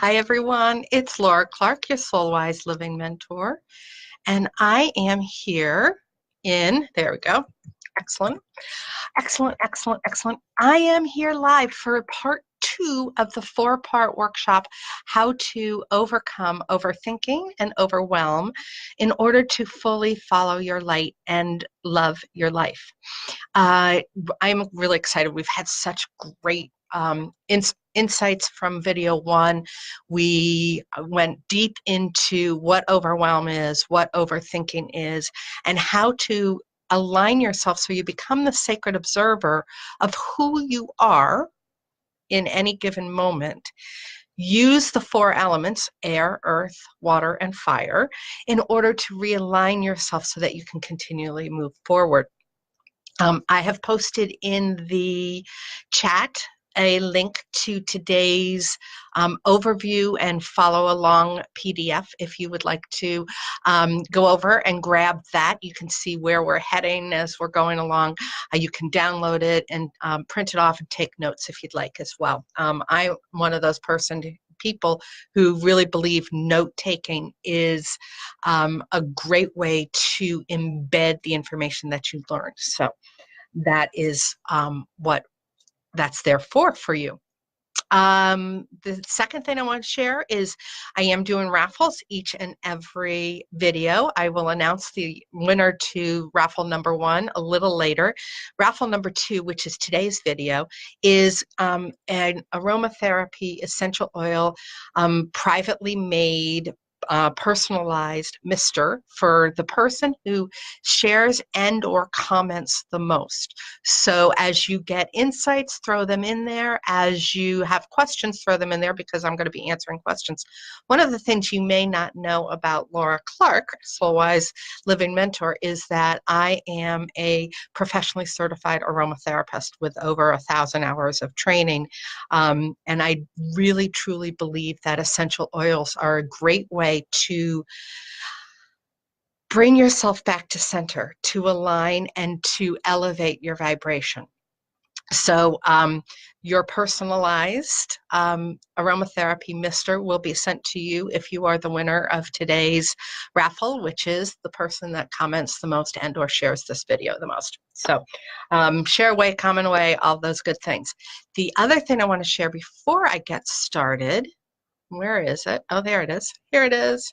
Hi, everyone. It's Laura Clark, your Soul Wise Living Mentor. And I am here there we go. Excellent, excellent, excellent, excellent. I am here live for part 2 of the 4-part workshop, How to Overcome Overthinking and Overwhelm in order to fully follow your light and love your life. I'm really excited. We've had such great insights from video 1. We went deep into what overwhelm is, what overthinking is, and how to align yourself so you become the sacred observer of who you are in any given moment. Use the 4 elements, air, earth, water, and fire, in order to realign yourself so that you can continually move forward. I have posted in the chat a link to today's overview and follow along PDF. If you would like to go over and grab that, you can see where we're heading as we're going along. You can download it and print it off and take notes if you'd like as well. I'm one of those people who really believe note-taking is a great way to embed the information that you learned. So that is what that's there for you. The second thing I want to share is I am doing raffles each and every video. I will announce the winner to raffle number 1 a little later. Raffle number 2, which is today's video, is an aromatherapy essential oil, privately made, personalized mister for the person who shares and or comments the most. So as you get insights, throw them in there. As you have questions, throw them in there, because I'm going to be answering questions. One of the things you may not know about Laura Clark, Soul Wise Living Mentor, is that I am a professionally certified aromatherapist with over 1,000 hours of training. And I really, truly believe that essential oils are a great way to bring yourself back to center, to align and to elevate your vibration. So your personalized aromatherapy mister will be sent to you if you are the winner of today's raffle, which is the person that comments the most and or shares this video the most. So share away, comment away, all those good things. The other thing I want to share before I get started, where is it? Oh, there it is. Here it is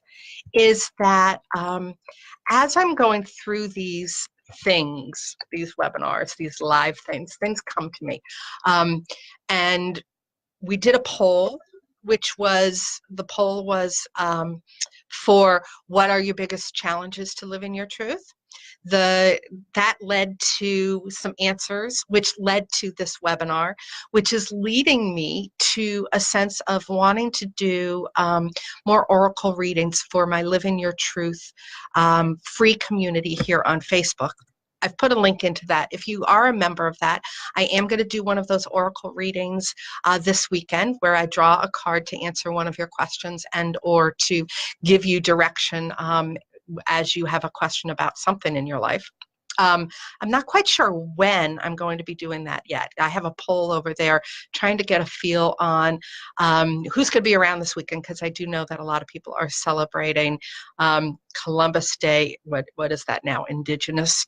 that as I'm going through these things, these webinars, these live things come to me. And we did a poll, the poll was for what are your biggest challenges to living your truth? That led to some answers, which led to this webinar, which is leading me to a sense of wanting to do more oracle readings for my Living Your Truth free community here on Facebook. I've put a link into that. If you are a member of that, I am going to do one of those oracle readings this weekend, where I draw a card to answer one of your questions and or to give you direction as you have a question about something in your life. I'm not quite sure when I'm going to be doing that yet. I have a poll over there trying to get a feel on who's going to be around this weekend, because I do know that a lot of people are celebrating Columbus Day. What is that now? Indigenous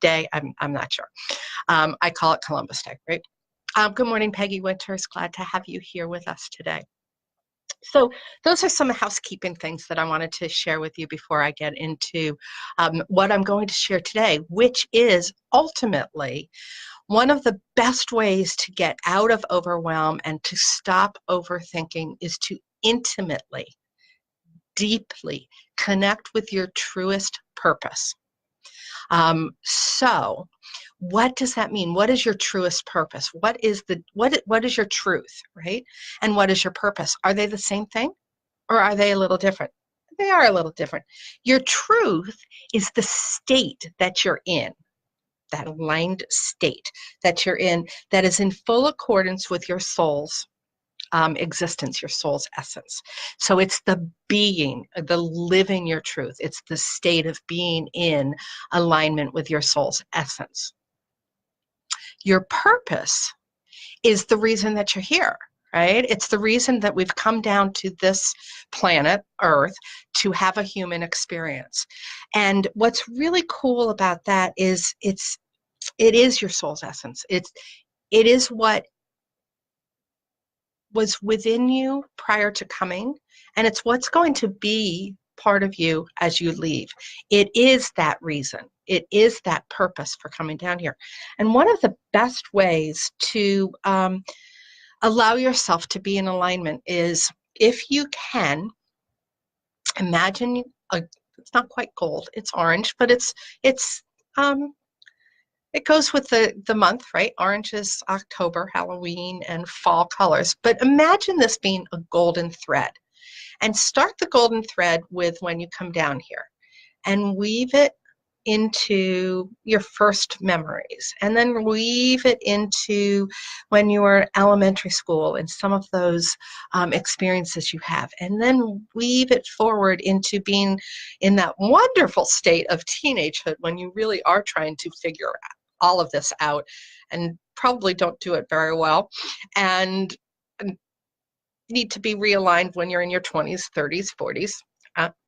Day? I'm not sure. I call it Columbus Day, right? Good morning, Peggy Winters. Glad to have you here with us today. So those are some housekeeping things that I wanted to share with you before I get into what I'm going to share today, which is ultimately one of the best ways to get out of overwhelm and to stop overthinking is to intimately, deeply connect with your truest purpose. So what does that mean? What is your truest purpose? What is your truth, right? And what is your purpose? Are they the same thing, or are they a little different? They are a little different. Your truth is the state that you're in, that aligned state that you're in, that is in full accordance with your soul's existence, your soul's essence. So it's the being, the living your truth. It's the state of being in alignment with your soul's essence. Your purpose is the reason that you're here. right? It's the reason that we've come down to this planet, Earth, to have a human experience. And what's really cool about that is it is your soul's essence. It is what was within you prior to coming, and it's what's going to be part of you as you leave. It is that reason. It is that purpose for coming down here. And one of the best ways to allow yourself to be in alignment is, if you can, imagine it's not quite gold, it's orange, but it's it goes with the month, right? Orange is October, Halloween, and fall colors. But imagine this being a golden thread. And start the golden thread with when you come down here. And weave it into your first memories. And then weave it into when you were in elementary school and some of those experiences you have. And then weave it forward into being in that wonderful state of teenagehood when you really are trying to figure all of this out and probably don't do it very well, and need to be realigned when you're in your 20s, 30s, 40s,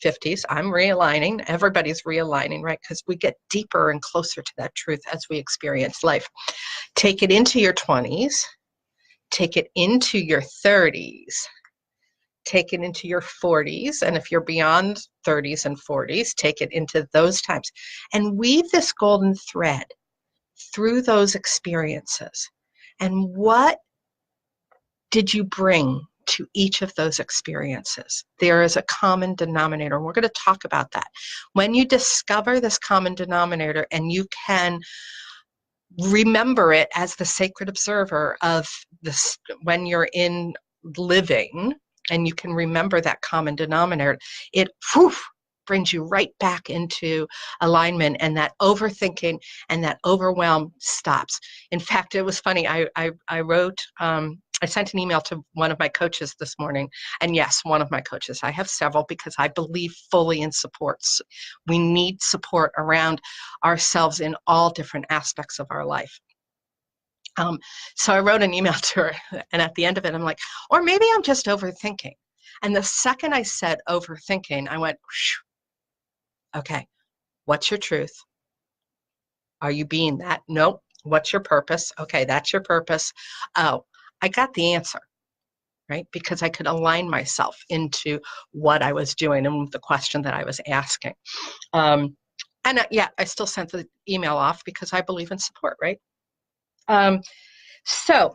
50s. I'm realigning. Everybody's realigning, right? Because we get deeper and closer to that truth as we experience life. Take it into your 20s. Take it into your 30s. Take it into your 40s. And if you're beyond 30s and 40s, take it into those times. And weave this golden thread through those experiences. And what did you bring to each of those experiences? There is a common denominator, and we're going to talk about that. When you discover this common denominator and you can remember it as the sacred observer of this, when you're in living, and you can remember that common denominator, it brings you right back into alignment, and that overthinking and that overwhelm stops. In fact, it was funny. I wrote, I sent an email to one of my coaches this morning, and yes, one of my coaches. I have several because I believe fully in supports. We need support around ourselves in all different aspects of our life. So I wrote an email to her, and at the end of it, I'm like, or maybe I'm just overthinking. And the second I said overthinking, I went, okay, what's your truth? Are you being that? Nope. What's your purpose? Okay, that's your purpose. Oh, I got the answer, right? Because I could align myself into what I was doing and the question that I was asking. Yeah, I still sent the email off because I believe in support, right? So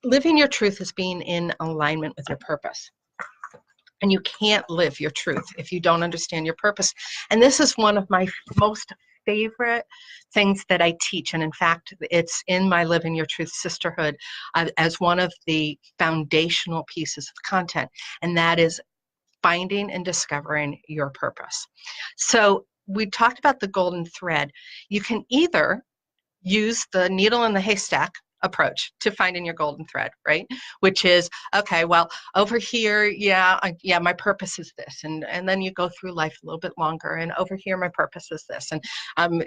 living your truth is being in alignment with your purpose. And you can't live your truth if you don't understand your purpose. And this is one of my most favorite things that I teach. And in fact, it's in my Living Your Truth Sisterhood as one of the foundational pieces of content. And that is finding and discovering your purpose. So we talked about the golden thread. You can either use the needle in the haystack approach to finding your golden thread, right? Which is, okay, well, over here, yeah, my purpose is this. And then you go through life a little bit longer, and over here, my purpose is this. And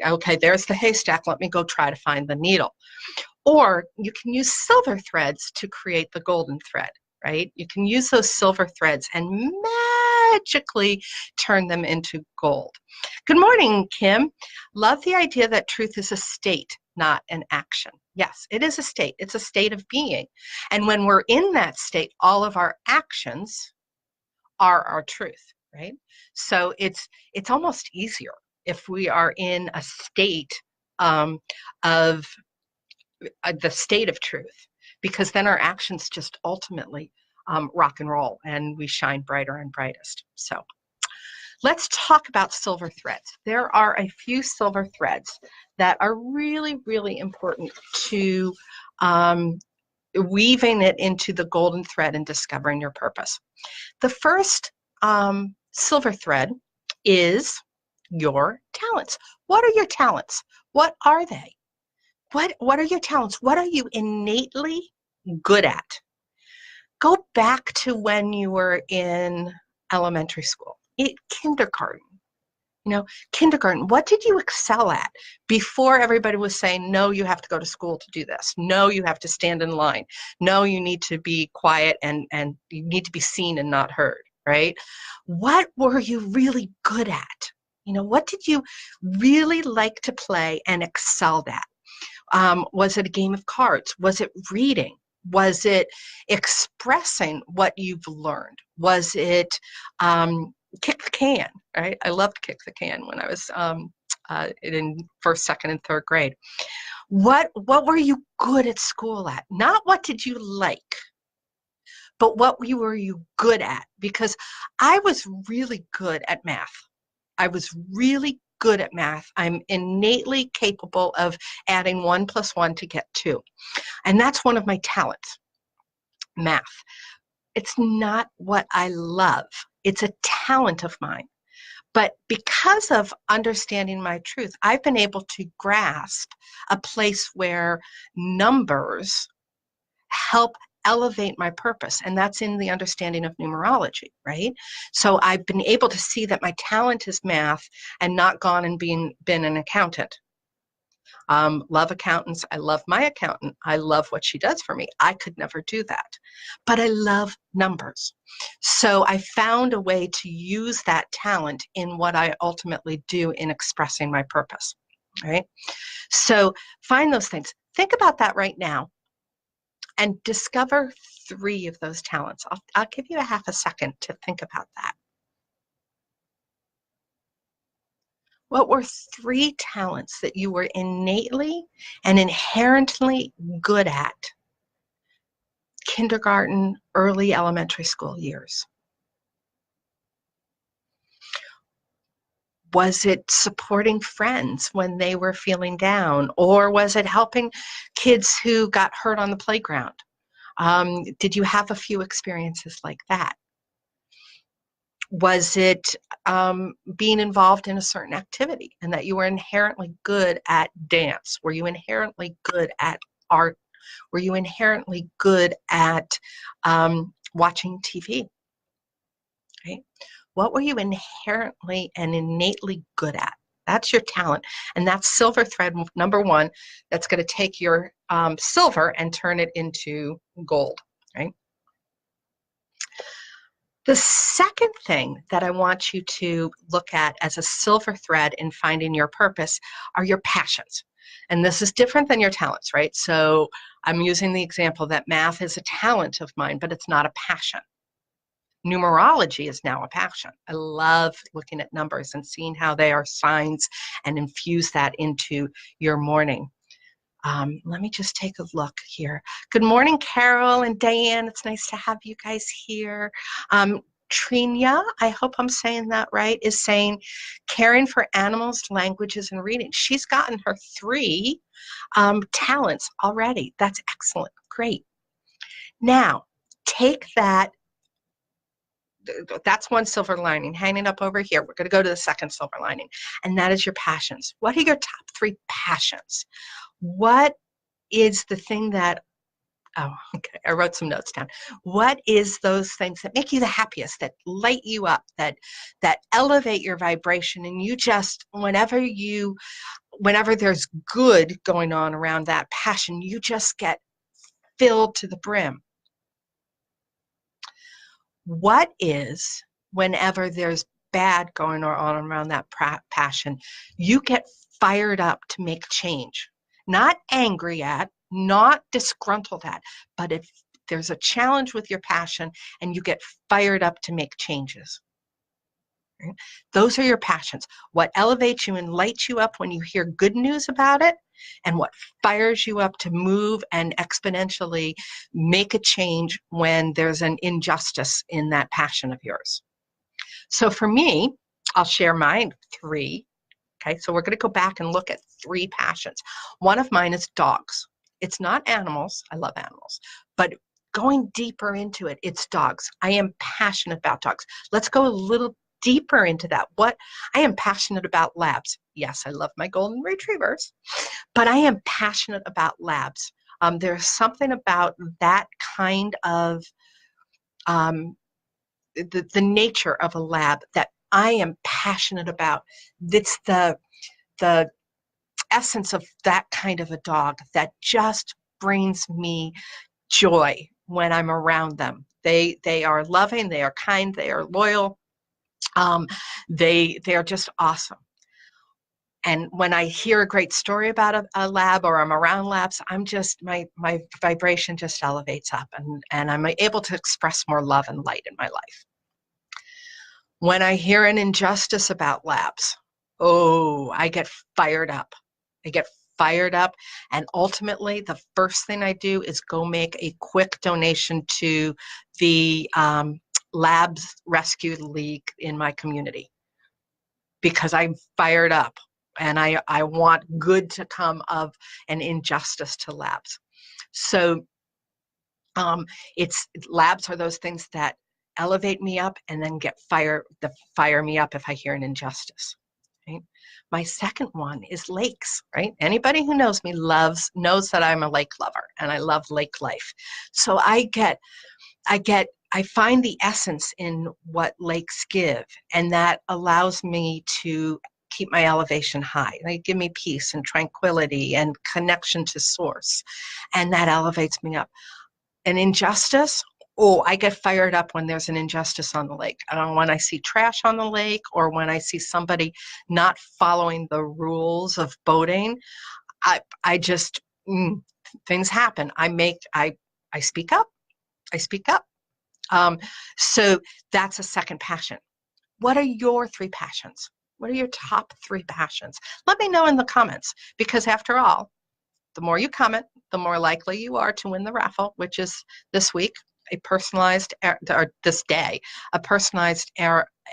okay, there's the haystack. Let me go try to find the needle. Or you can use silver threads to create the golden thread, right? You can use those silver threads and magically turn them into gold. Good morning, Kim. Love the idea that truth is a state, not an action. Yes, it is a state. It's a state of being. And when we're in that state, all of our actions are our truth, right? So it's almost easier if we are in a state of the state of truth, because then our actions just ultimately rock and roll, and we shine brighter and brightest. So let's talk about silver threads. There are a few silver threads that are really, really important to weaving it into the golden thread and discovering your purpose. The first silver thread is your talents. What are your talents? What are they? What are your talents? What are you innately good at? Go back to when you were in elementary school, kindergarten. You know, kindergarten, what did you excel at before everybody was saying, no, you have to go to school to do this. No, you have to stand in line. No, you need to be quiet and you need to be seen and not heard, right? What were you really good at? You know, what did you really like to play and excelled at? Was it a game of cards? Was it reading? Was it expressing what you've learned? Was it kick the can, right? I loved kick the can when I was in first, second, and third grade. What were you good at school at? Not what did you like, but what were you good at? Because I was really good at math. I was really good at math. I'm innately capable of adding 1 + 1 to get 2. And that's one of my talents, math. It's not what I love. It's a talent of mine. But because of understanding my truth, I've been able to grasp a place where numbers help elevate my purpose. And that's in the understanding of numerology, right? So I've been able to see that my talent is math and not gone and been an accountant. Love accountants. I love my accountant. I love what she does for me. I could never do that. But I love numbers. So I found a way to use that talent in what I ultimately do in expressing my purpose, right? So find those things. Think about that right now and discover 3 of those talents. I'll give you a half a second to think about that. What were 3 talents that you were innately and inherently good at kindergarten, early elementary school years? Was it supporting friends when they were feeling down? Or was it helping kids who got hurt on the playground? Did you have a few experiences like that? Was it being involved in a certain activity and that you were inherently good at dance? Were you inherently good at art? Were you inherently good at watching TV? Right? What were you inherently and innately good at? That's your talent. And that's silver thread number 1 that's going to take your silver and turn it into gold, right? The second thing that I want you to look at as a silver thread in finding your purpose are your passions. And this is different than your talents, right? So I'm using the example that math is a talent of mine, but it's not a passion. Numerology is now a passion. I love looking at numbers and seeing how they are signs and infuse that into your morning. Let me just take a look here. Good morning, Carol and Diane. It's nice to have you guys here. Trinia, I hope I'm saying that right, is saying caring for animals, languages, and reading. She's gotten her 3 talents already. That's excellent. Great. Now, take that. That's one silver lining hanging up over here. We're going to go to the second silver lining, and that is your passions. What are your top 3 passions? What is the thing that, oh, okay, I wrote some notes down. What is those things that make you the happiest, that light you up, that elevate your vibration, and you just, whenever there's good going on around that passion, you just get filled to the brim? What is, whenever there's bad going on around that passion, you get fired up to make change? Not angry at, not disgruntled at, but if there's a challenge with your passion and you get fired up to make changes. Right? Those are your passions. What elevates you and lights you up when you hear good news about it, and what fires you up to move and exponentially make a change when there's an injustice in that passion of yours. So for me, I'll share mine 3. Okay, so we're going to go back and look at 3 passions. One of mine is dogs. It's not animals. I love animals. But going deeper into it, it's dogs. I am passionate about dogs. Let's go a little deeper into that. What I am passionate about labs. Yes, I love my golden retrievers, but I am passionate about labs. There's something about that kind of the nature of a lab that I am passionate about. It's the essence of that kind of a dog that just brings me joy when I'm around them. They are loving, they are kind, they are loyal. They are just awesome. And when I hear a great story about a lab or I'm around labs, I'm just, my vibration just elevates up, and I'm able to express more love and light in my life. When I hear an injustice about labs, oh, I get fired up. I get fired up. And ultimately, the first thing I do is go make a quick donation to the Labs Rescue League in my community, because I'm fired up and I want good to come of an injustice to labs. So it's labs are those things that elevate me up and then fire me up if I hear an injustice. Right? My second one is lakes, right? Anybody who knows me knows that I'm a lake lover and I love lake life. So I find the essence in what lakes give, and that allows me to keep my elevation high. They give me peace and tranquility and connection to source, and that elevates me up. An injustice, oh, I get fired up when there's an injustice on the lake. When I see trash on the lake, or when I see somebody not following the rules of boating, I just, things happen. I speak up. I speak up. So that's a second passion. What are your 3 passions? What are your top 3 passions? Let me know in the comments, because after all, the more you comment, the more likely you are to win the raffle, which is this week, this day, a personalized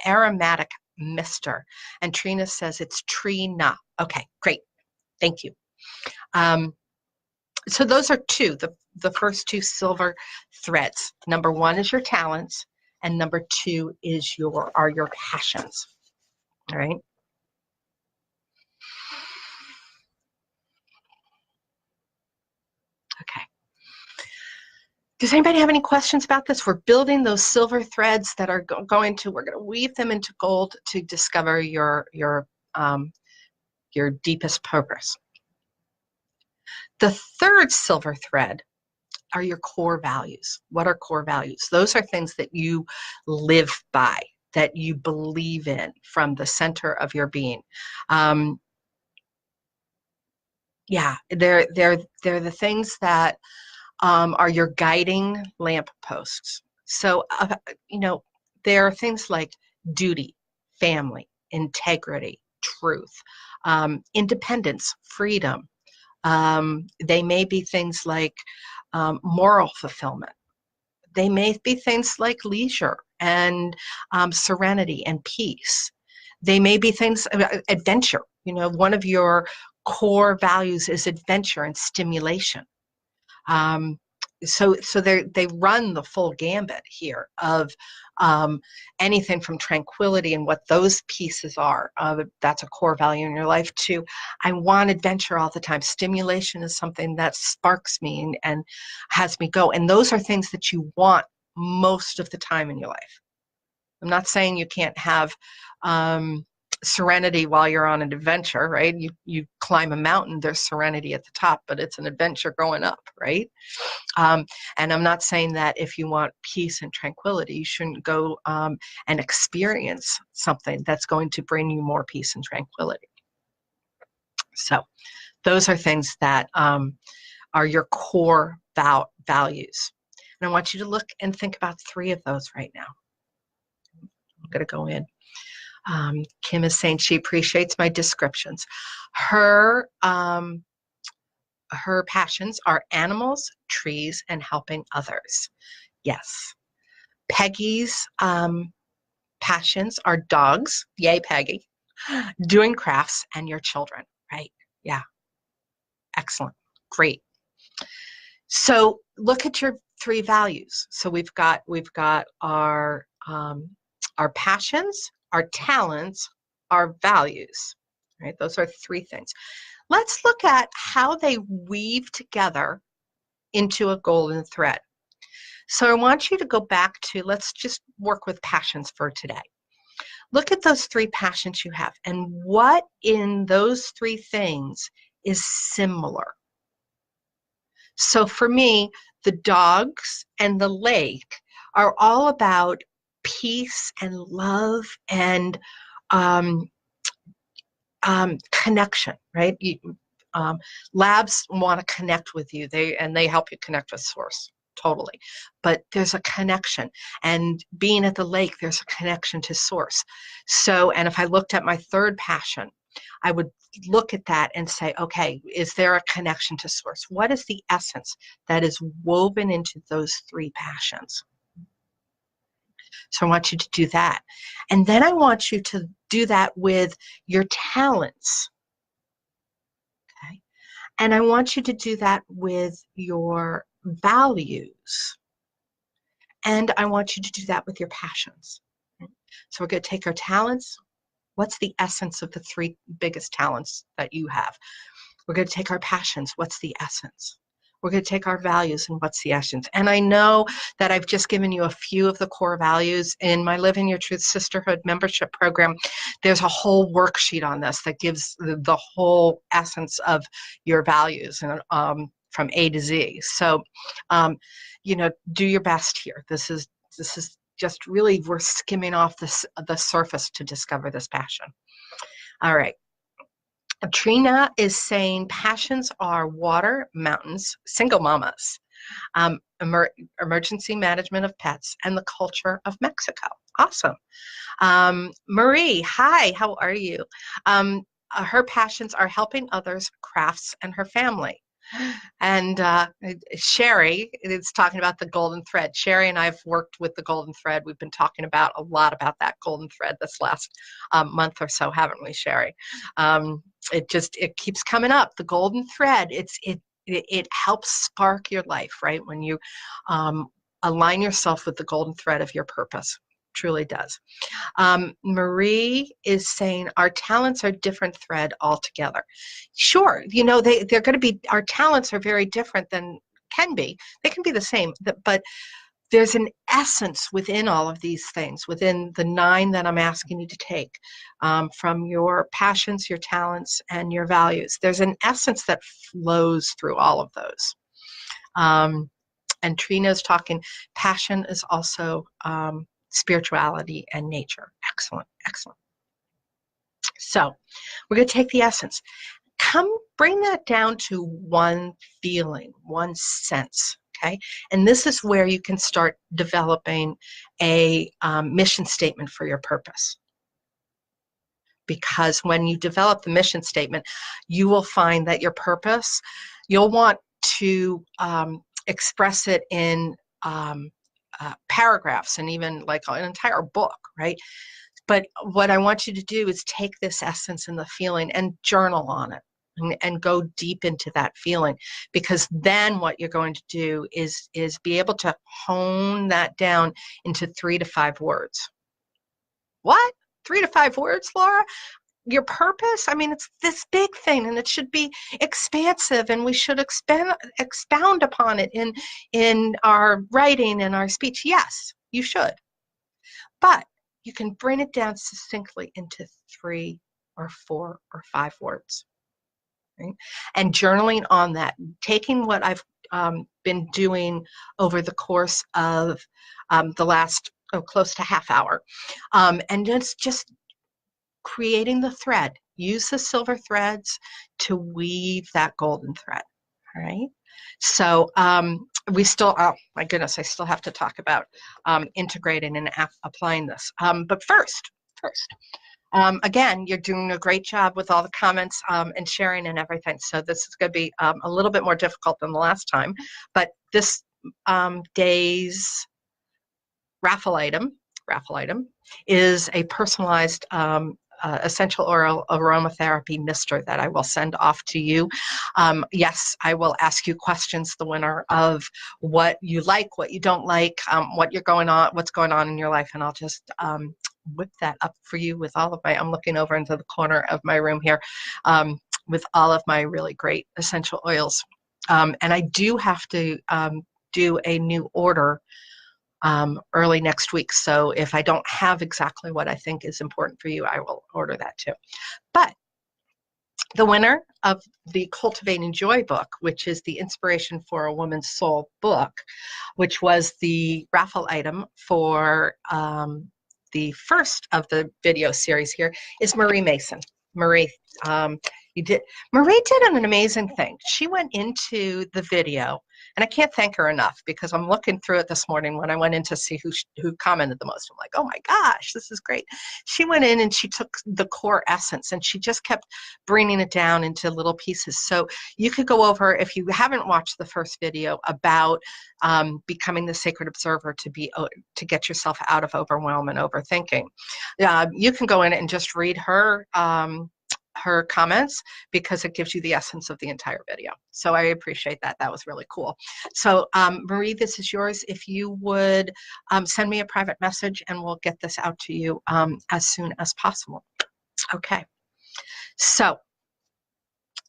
aromatic mister. And Trina says it's Trina. Okay, great. Thank you. So those are 2, the first 2 silver threads. Number 1 is your talents, and number 2 is your passions. All right. Okay. Does anybody have any questions about this? We're building those silver threads that are we're going to weave them into gold to discover your deepest purpose. The third silver thread are your core values. What are core values? Those are things that you live by, that you believe in from the center of your being. Yeah, they're the things that are your guiding lampposts. So, there are things like duty, family, integrity, truth, independence, freedom. They may be things like moral fulfillment. They may be things like leisure and serenity and peace. They may be things, adventure. One of your core values is adventure and stimulation. So they run the full gambit here of anything from tranquility and what those pieces are. That's a core value in your life too. I want adventure all the time. Stimulation is something that sparks me and has me go. And those are things that you want most of the time in your life. I'm not saying you can't have serenity while you're on an adventure, right? You climb a mountain, there's serenity at the top, but it's an adventure going up, right? And I'm not saying that if you want peace and tranquility, you shouldn't go and experience something that's going to bring you more peace and tranquility. So those are things that are your core values. And I want you to look and think about 3 of those right now. I'm going to go in. Kim is saying she appreciates my descriptions. Her passions are animals, trees, and helping others. Yes. Peggy's passions are dogs. Yay, Peggy. Doing crafts and your children. Right. Yeah. Excellent. Great. So look at your 3 values. So we've got our passions, our talents, our values. Right. Those are 3 things. Let's look at how they weave together into a golden thread. So I want you to go back to, let's just work with passions for today. look at those 3 passions you have and what in those 3 things is similar. So for me, the dogs and the lake are all about peace and love and um, connection, right? Labs want to connect with you. They help you connect with source, totally. But there's a connection, and being at the lake, there's a connection to source. So, and if I looked at my 3rd passion, I would look at that and say, okay, is there a connection to source? What is the essence that is woven into those 3 passions? So I want you to do that. And then I want you to do that with your talents. Okay. And I want you to do that with your values. And I want you to do that with your passions. So we're going to take our talents. What's the essence of the 3 biggest talents that you have? We're going to take our passions. What's the essence? We're going to take our values and what's the essence. And I know that I've just given you a few of the core values in my Living Your Truth Sisterhood membership program. There's a whole worksheet on this that gives the whole essence of your values and from A to Z. So, do your best here. This is just really, we're skimming off the surface to discover this passion. All right. Trina is saying passions are water, mountains, single mamas, emergency management of pets, and the culture of Mexico. Awesome. Marie, hi, how are you? Her passions are helping others, crafts, and her family. And Sherry is talking about the golden thread. Sherry and I have worked with the golden thread. We've been talking about a lot about that golden thread this last month or so, haven't we, Sherry? It keeps coming up. The golden thread. It helps spark your life, right? When you align yourself with the golden thread of your purpose, truly does. Marie is saying our talents are different thread altogether. Sure, they're going to be, our talents are very different than they can be the same, but there's an essence within all of these things, within the 9 that I'm asking you to take, from your passions, your talents, and your values. There's an essence that flows through all of those. And Trina's talking, passion is also spirituality and nature. Excellent, excellent. So we're going to take the essence. Bring that down to one feeling, one sense, okay? And this is where you can start developing a mission statement for your purpose. Because when you develop the mission statement, you will find that your purpose, you'll want to express it in paragraphs and even like an entire book, right? But what I want you to do is take this essence and the feeling and journal on it and go deep into that feeling, because then what you're going to do is be able to hone that down into 3 to 5 words. What? 3 to 5 words, Laura? Your purpose? I mean, it's this big thing, and it should be expansive, and we should expound upon it in our writing and our speech. Yes, you should. But you can bring it down succinctly into 3 or 4 or 5 words. Right? And journaling on that, taking what I've been doing over the course of the last close to half hour, and just creating the thread. Use the silver threads to weave that golden thread. All right. So we still, oh my goodness, I still have to talk about integrating and applying this. But first, again, you're doing a great job with all the comments and sharing and everything. So this is going to be a little bit more difficult than the last time. But this day's raffle item is a personalized essential oil aromatherapy mister that I will send off to you. Yes, I will ask you questions, the winner, of what you like, what you don't like, what's going on in your life, and I'll just whip that up for you with all of my, I'm looking over into the corner of my room here, with all of my really great essential oils. And I do have to do a new order early next week. So if I don't have exactly what I think is important for you, I will order that too. But the winner of the Cultivating Joy book, which is the Inspiration for a Woman's Soul book, which was the raffle item for the first of the video series here, is Marie Mason. Marie, Marie did an amazing thing. She went into the video, and I can't thank her enough because I'm looking through it this morning when I went in to see who commented the most. I'm like, oh my gosh, this is great. She went in and she took the core essence and she just kept bringing it down into little pieces. So you could go over, if you haven't watched the first video about becoming the sacred observer to get yourself out of overwhelm and overthinking, you can go in and just read her comments because it gives you the essence of the entire video. So I appreciate that. That was really cool. So Marie, this is yours. If you would send me a private message and we'll get this out to you as soon as possible. Okay. So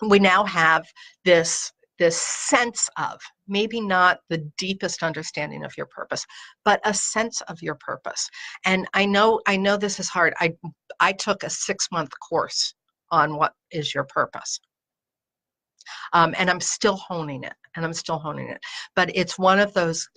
we now have this sense of, maybe not the deepest understanding of your purpose, but a sense of your purpose. And I know this is hard. I took a 6-month course on what is your purpose. And I'm still honing it, But it's one of those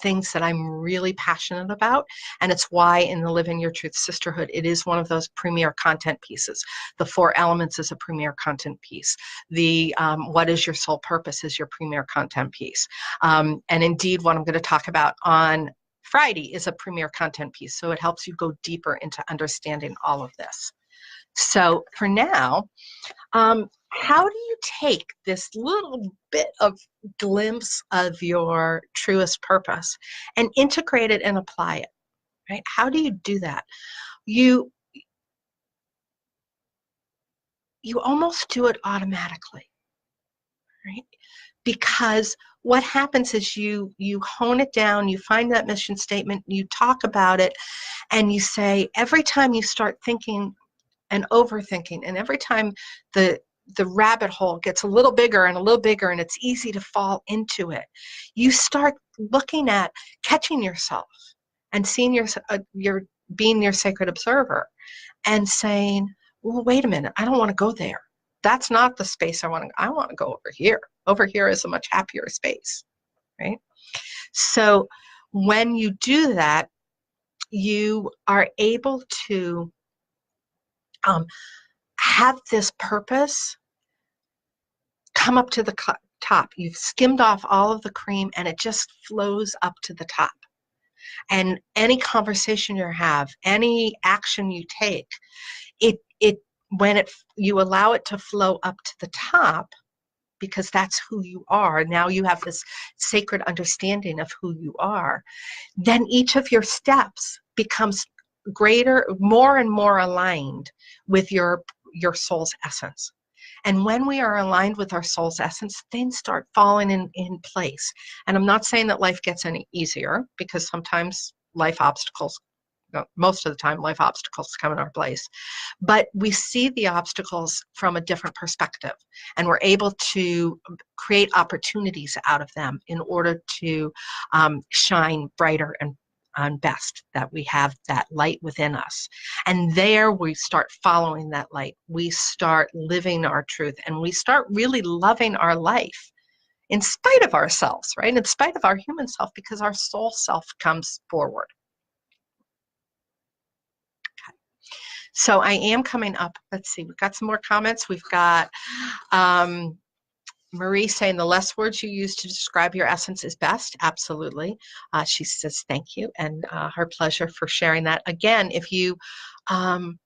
things that I'm really passionate about. And it's why in the Living Your Truth Sisterhood, it is one of those premier content pieces. The 4 Elements is a premier content piece. The What is Your Soul Purpose is your premier content piece. And indeed, what I'm going to talk about on Friday is a premier content piece. So it helps you go deeper into understanding all of this. So for now, how do you take this little bit of glimpse of your truest purpose and integrate it and apply it, right? How do you do that? You almost do it automatically, right? Because what happens is you hone it down, you find that mission statement, you talk about it, and you say, every time you start thinking and overthinking, and every time the rabbit hole gets a little bigger and a little bigger and it's easy to fall into it, you start looking at catching yourself and seeing your being your sacred observer and saying, well, wait a minute, I don't want to go there. That's not the space I want to go over here. Over here is a much happier space, right? So when you do that, you are able to have this purpose come up to the top. You've skimmed off all of the cream and it just flows up to the top. And any conversation you have, any action you take, when you allow it to flow up to the top, because that's who you are, now you have this sacred understanding of who you are, then each of your steps becomes greater, more and more aligned with your soul's essence. And when we are aligned with our soul's essence, things start falling in place. And I'm not saying that life gets any easier, because sometimes most of the time life obstacles come in our place. But we see the obstacles from a different perspective, and we're able to create opportunities out of them in order to shine brighter and best, that we have that light within us. And there we start following that light. We start living our truth, and we start really loving our life in spite of ourselves, right? In spite of our human self, because our soul self comes forward. Okay. So I am coming up. Let's see, we've got some more comments. We've got Marie saying the less words you use to describe your essence is best. Absolutely. She says thank you, and her pleasure for sharing that. Again, if you, and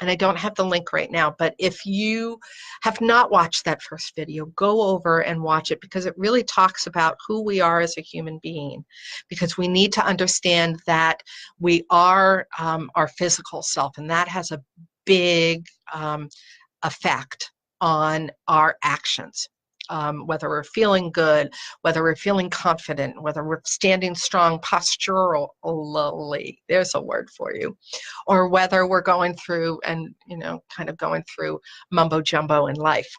I don't have the link right now, but if you have not watched that first video, go over and watch it, because it really talks about who we are as a human being, because we need to understand that we are our physical self, and that has a big effect on our actions. Whether we're feeling good, whether we're feeling confident, whether we're standing strong posturally, there's a word for you, or whether we're going through and, kind of going through mumbo jumbo in life.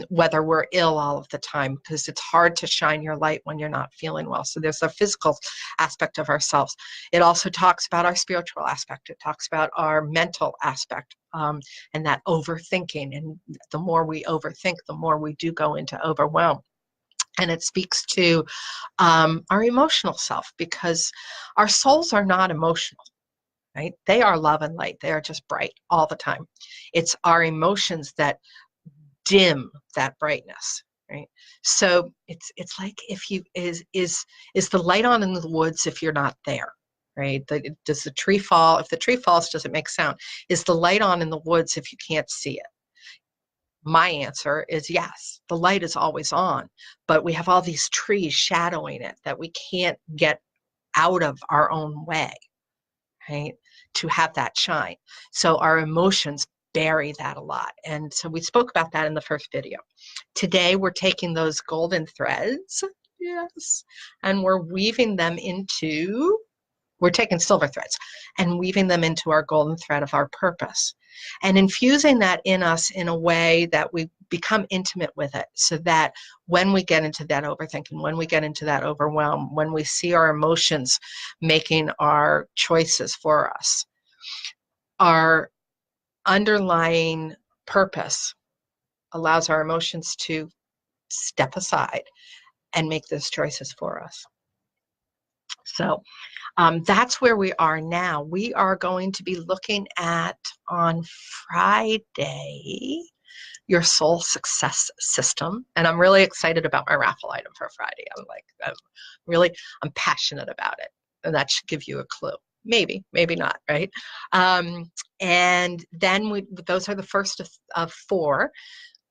whether we're ill all of the time, because it's hard to shine your light when you're not feeling well. So there's a physical aspect of ourselves. It also talks about our spiritual aspect. It talks about our mental aspect, and that overthinking. And the more we overthink, the more we do go into overwhelm. And it speaks to our emotional self, because our souls are not emotional. Right? They are love and light. They are just bright all the time. It's our emotions that dim that brightness, right? So it's like, if you is the light on in the woods if you're not there, right? Does the tree fall? If the tree falls, does it make sound? Is the light on in the woods if you can't see it? My answer is yes. The light is always on, but we have all these trees shadowing it that we can't get out of our own way, right? To have that shine. So our emotions bury that a lot. And so we spoke about that in the first video. Today, we're taking those golden threads, yes, and we're taking silver threads and weaving them into our golden thread of our purpose, and infusing that in us in a way that we become intimate with it, so that when we get into that overthinking, when we get into that overwhelm, when we see our emotions making our choices for us, our underlying purpose allows our emotions to step aside and make those choices for us. So that's where we are now. We are going to be looking at, on Friday, your soul success system. And I'm really excited about my raffle item for Friday. I'm passionate about it. And that should give you a clue. Maybe not, right? And then those are the first of four.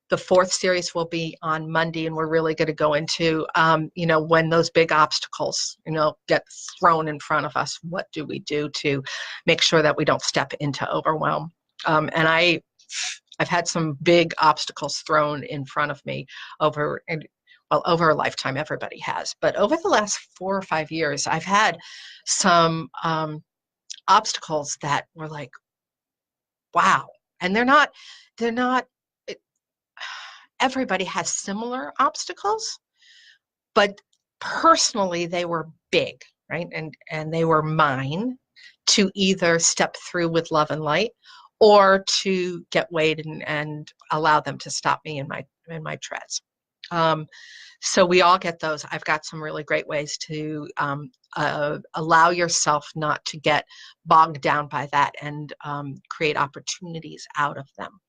The fourth series will be on Monday, and we're really going to go into, when those big obstacles, get thrown in front of us, what do we do to make sure that we don't step into overwhelm? And I've had some big obstacles thrown in front of me over a lifetime. Everybody has. But over the last 4 or 5 years, I've had some obstacles that were like, wow. And they're not, everybody has similar obstacles, but personally they were big, right? And they were mine to either step through with love and light, or to get weighed and allow them to stop me in my treads. So we all get those. I've got some really great ways to allow yourself not to get bogged down by that, and create opportunities out of them.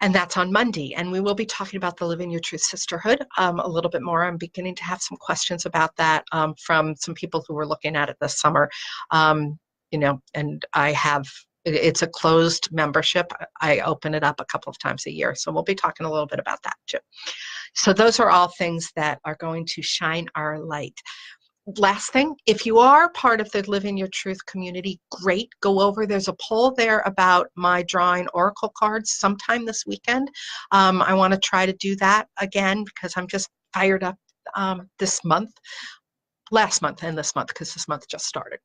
And that's on Monday. And we will be talking about the Living Your Truth Sisterhood a little bit more. I'm beginning to have some questions about that from some people who were looking at it this summer. And it's a closed membership. I open it up a couple of times a year. So we'll be talking a little bit about that too. So those are all things that are going to shine our light. Last thing, if you are part of the Living Your Truth community, great, go over. There's a poll there about my drawing oracle cards sometime this weekend. I want to try to do that again, because I'm just fired up last month and this month, because this month just started.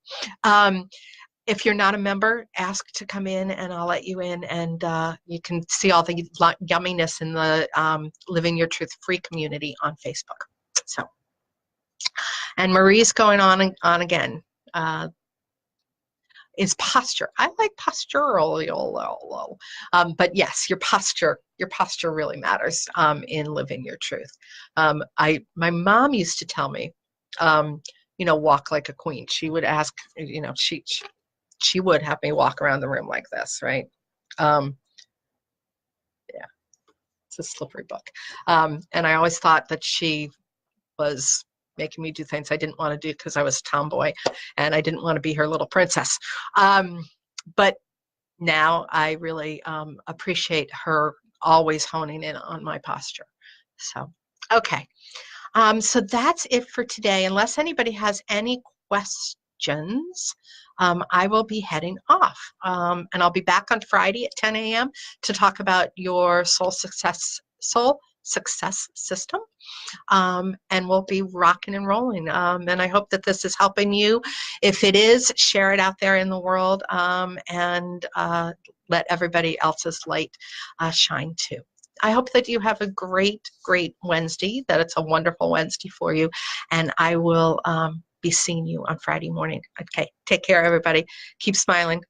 If you're not a member, ask to come in and I'll let you in, and you can see all the yumminess in the Living Your Truth free community on Facebook. So. And Marie's going on again. Is posture. I like postural. But yes, your posture really matters in living your truth. My mom used to tell me, walk like a queen. She would ask, she would have me walk around the room like this, right? Yeah, it's a slippery book. And I always thought that she was making me do things I didn't want to do because I was a tomboy and I didn't want to be her little princess. But now I really appreciate her always honing in on my posture. So, okay. So that's it for today. Unless anybody has any questions, I will be heading off. And I'll be back on Friday at 10 a.m. to talk about your soul success system. And we'll be rocking and rolling. And I hope that this is helping you. If it is, share it out there in the world, and let everybody else's light shine too. I hope that you have a great, great Wednesday, that it's a wonderful Wednesday for you, and I will be seeing you on Friday morning. Okay, take care, everybody. Keep smiling.